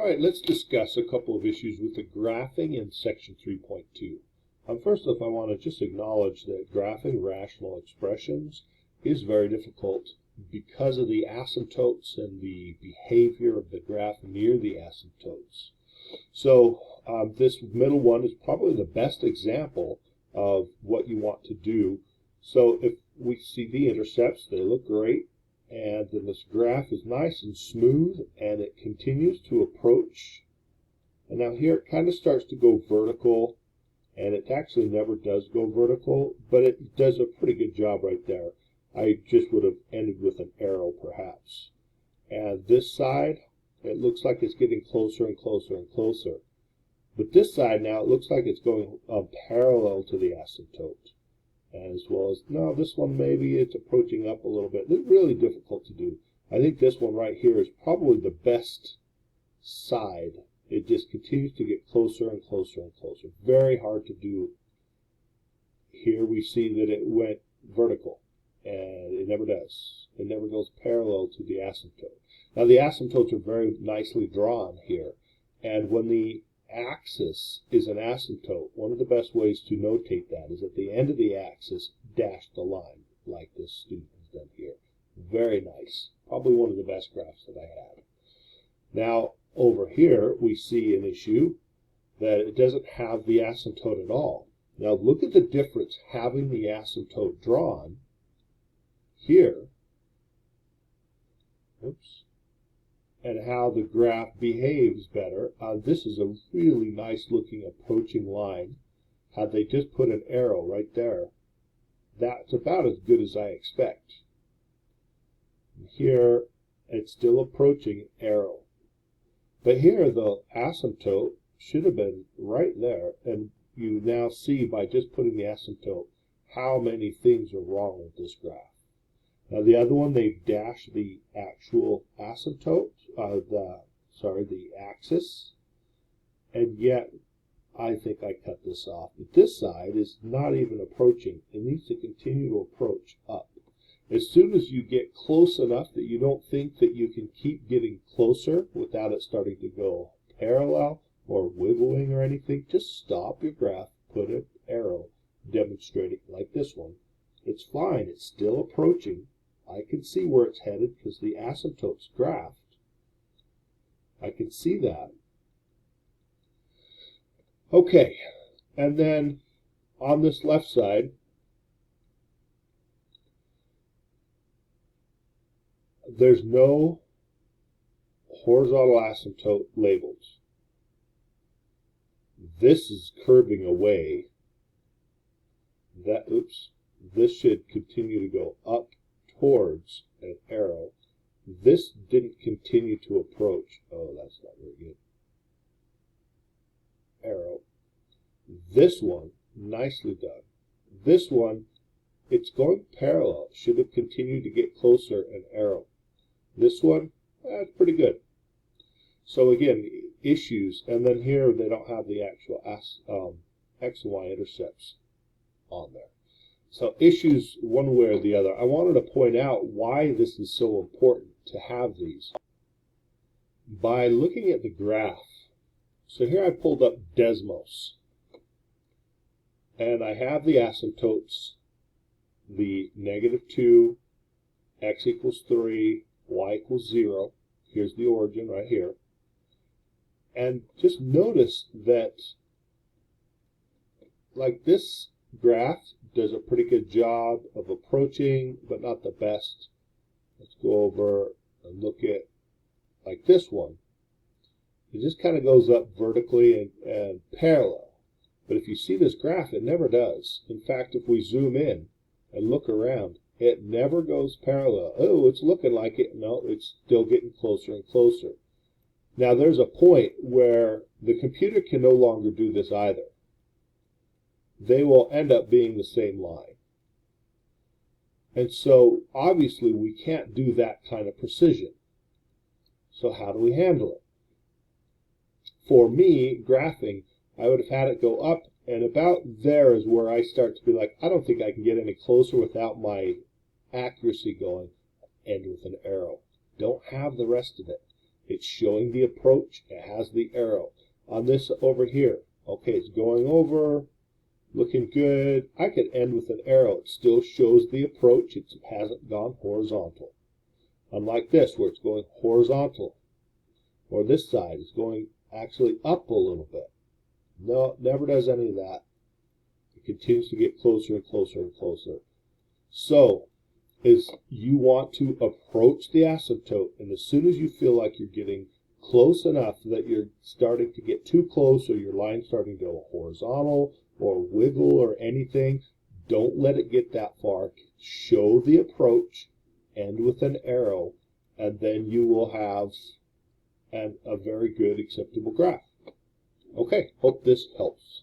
Alright, let's discuss a couple of issues with the graphing in section 3.2. First off, I want to just acknowledge that graphing rational expressions is very difficult because of the asymptotes and the behavior of the graph near the asymptotes. So this middle one is probably the best example of what you want to do. So if we see the intercepts, they look great. And then this graph is nice and smooth, and it continues to approach. And now here it kind of starts to go vertical, and it actually never does go vertical, but it does a pretty good job right there. I just would have ended with an arrow perhaps. And this side, it looks like it's getting closer and closer and closer. But this side now, it looks like it's going parallel to the asymptote. As well as, no, this one maybe it's approaching up a little bit. It's really difficult to do. I think this one right here is probably the best side. It just continues to get closer and closer and closer. Very hard to do. Here we see that it went vertical, and it never does. It never goes parallel to the asymptote. Now the asymptotes are very nicely drawn here, and when the axis is an asymptote, one of the best ways to notate that is at the end of the axis, dash the line, like this student has done here. Very nice. Probably one of the best graphs that I had. Now, over here, we see an issue that it doesn't have the asymptote at all. Now, look at the difference having the asymptote drawn here. Oops. And how the graph behaves better. This is a really nice looking approaching line. Had they just put an arrow right there, that's about as good as I expect. And here it's still approaching arrow. But here the asymptote should have been right there, and you now see by just putting the asymptote how many things are wrong with this graph. Now the other one, they've dashed the actual asymptote, the axis, and yet I think I cut this off. But this side is not even approaching. It needs to continue to approach up. As soon as you get close enough that you don't think that you can keep getting closer without it starting to go parallel or wiggling or anything, just stop your graph, put an arrow demonstrating like this one. It's fine. It's still approaching. I can see where it's headed because the asymptote's graphed. I can see that. Okay, and then on this left side, there's no horizontal asymptote labeled. This is curving away. This should continue to go up towards an arrow. This didn't continue to approach. Oh, that's not very good. Arrow. This one, nicely done. This one, it's going parallel. Should have continued to get closer, an arrow. This one, that's pretty good. So again, issues, and then here they don't have the actual X and Y intercepts on there. So issues one way or the other. I wanted to point out why this is so important to have these. By looking at the graph, so here I pulled up Desmos, and I have the asymptotes, the -2, x equals 3, y equals 0. Here's the origin right here. And just notice that, like this graph does a pretty good job of approaching, but not the best. Let's go over and look at like this one. It just kind of goes up vertically and parallel. But if you see this graph, it never does. In fact, if we zoom in and look around, it never goes parallel. Oh, it's looking like it. No, it's still getting closer and closer. Now there's a point where the computer can no longer do this either. They will end up being the same line. And so obviously we can't do that kind of precision. So how do we handle it? For me, graphing, I would have had it go up, and about there is where I start to be like, I don't think I can get any closer without my accuracy going, end with an arrow. Don't have the rest of it. It's showing the approach. It has the arrow. On this over here, okay, it's going over, looking good. I could end with an arrow. It still shows the approach. It hasn't gone horizontal. Unlike this, where it's going horizontal. Or this side is going actually up a little bit. No, it never does any of that. It continues to get closer and closer and closer. So, you want to approach the asymptote, and as soon as you feel like you're getting close enough that you're starting to get too close, or your line's starting to go horizontal or wiggle or anything, don't let it get that far. Show the approach, end with an arrow, and then you will have a very good acceptable graph. Okay, hope this helps.